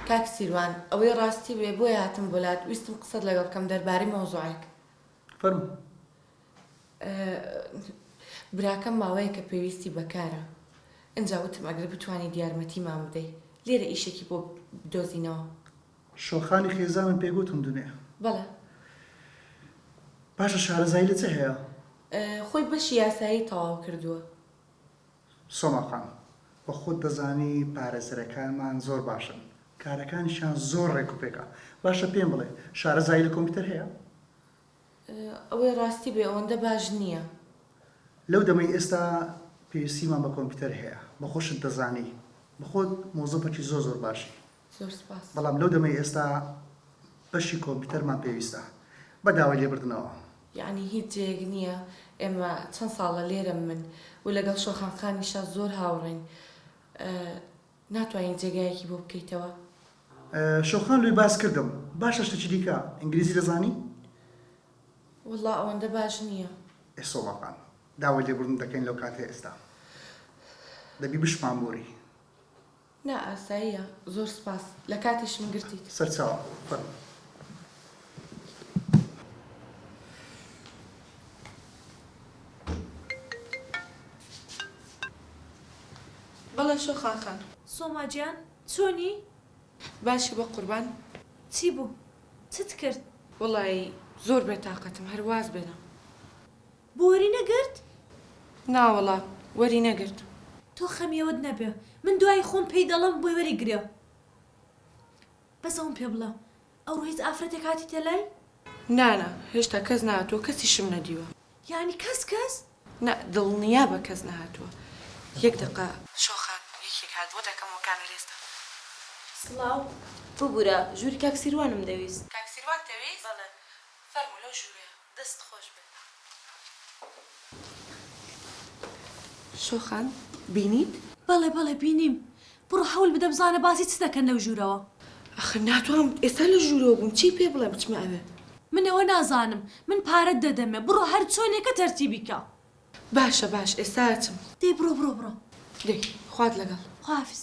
کاک سیروان ئەوەی ڕاستی بێ بۆیە هاتم بۆلات ویستم قسەت لەگەڵ بکەم دەربارەی مۆزوعێک. فەرموو. براکەم ماوەیەکە پێویستی بەکارە. ئەنجا وتم ئەگەر بتوانیت یارمەتیمان بدەیت لێرە ئیشێکی بۆ بدۆزینەوە. شۆخانی خێزانم پێگوتم دونێ. بەڵێ. باشە شارەزایی لە چه هەیە؟ خۆی بەشی یاسایی تەواو کردووە. سۆماخان بە خۆت دەزانی پارێزەرەکانمان زۆر باشن. کارەکانیشان زۆر ڕێکوپێکە. باشە پێم بڵێ شارەزایی لە کۆمپیوتەر هەیە؟ ئەوەی ڕاستی بێ ئەوەندە باش نییە. لەو دەمەی ئێستا پێویستیمان بە کۆمپیوتەر هەیە. بە خۆشت دەزانی. بە خۆت مۆزۆپێکی زۆر باشی. زۆر سپاس. بەڵام لەو دەمەی ئێستا بەشی کۆمپیوتەرمان پێویستە. بە داوای لێبردنەوە. یعنی هیچ جێک نییە. ئێمە چەند ساڵە لێرەم من و لەگەڵ شۆخانخانیشە زۆر هاوڕێین. ناتوانین جێگایەکی بۆ بکەیتەوە. شۆخان لێی باس کردم. باشە شتێکی دیکە ئینگلیزی دەزانی؟ وەڵڵا ئەوەندە باش نییە. ئێسۆڵاقان داوای لێبوردن دەکەین لەو کاتێ ئێستا. دەبی بشمانبووری. نا ئاساییە. زۆر سپاس. لە کاتیش من گرتیت. سەرچاوە. فەرموو. بەڵێ شۆخانخان. سۆماجیان چۆنی؟ باشی بە قوربان. چی بوو؟ چت کرد؟ وڵی زۆر بێتاقەتم هەرواز بێنە. بۆ وەری نەگرت؟ ناوەڵا وەری نەگرت. تۆ خەمیەوەت نەبێ. من دوای خۆم پێی دەڵم بۆی وەری گرێ. بەس ئەوم پێ بڵە ئەوڕۆ هیچ ئافرەتێک هاتی تەلای؟ نانە هێشتا کەس نهاتووە کەسیشم نەدیوە. یعنی کەس؟ نا دڵنیا بە کەس نەهاتووە. یەک دقە شۆخان یەکێک هات بۆ دەکەمەوە کامێرێستا. سڵاو ببوورە ژووری کاک سیروانم دەویست. کاک سیروان دەویست؟ بەڵێ. فەرموو لەو ژوورەیە. دەست خۆش بێت. شۆخان بینیت؟ بەڵێ بینیم. بڕۆ هەوڵ بدە بزانە باسی چ دەکەن لەو ژوورەوە. ئەخە ناتوانم ئێستا لە ژوورەوە بووم چی پێ بڵێ بچمە ئەوێ. من ئەوە نازانم. من پارەت دەدەمێ. بڕۆ هەر چۆنێکە تەرتیبی کە. باشە باش ئێستا ئەچم. دەی بڕۆ. دەی خوات لەگەڵ. خواحافیز.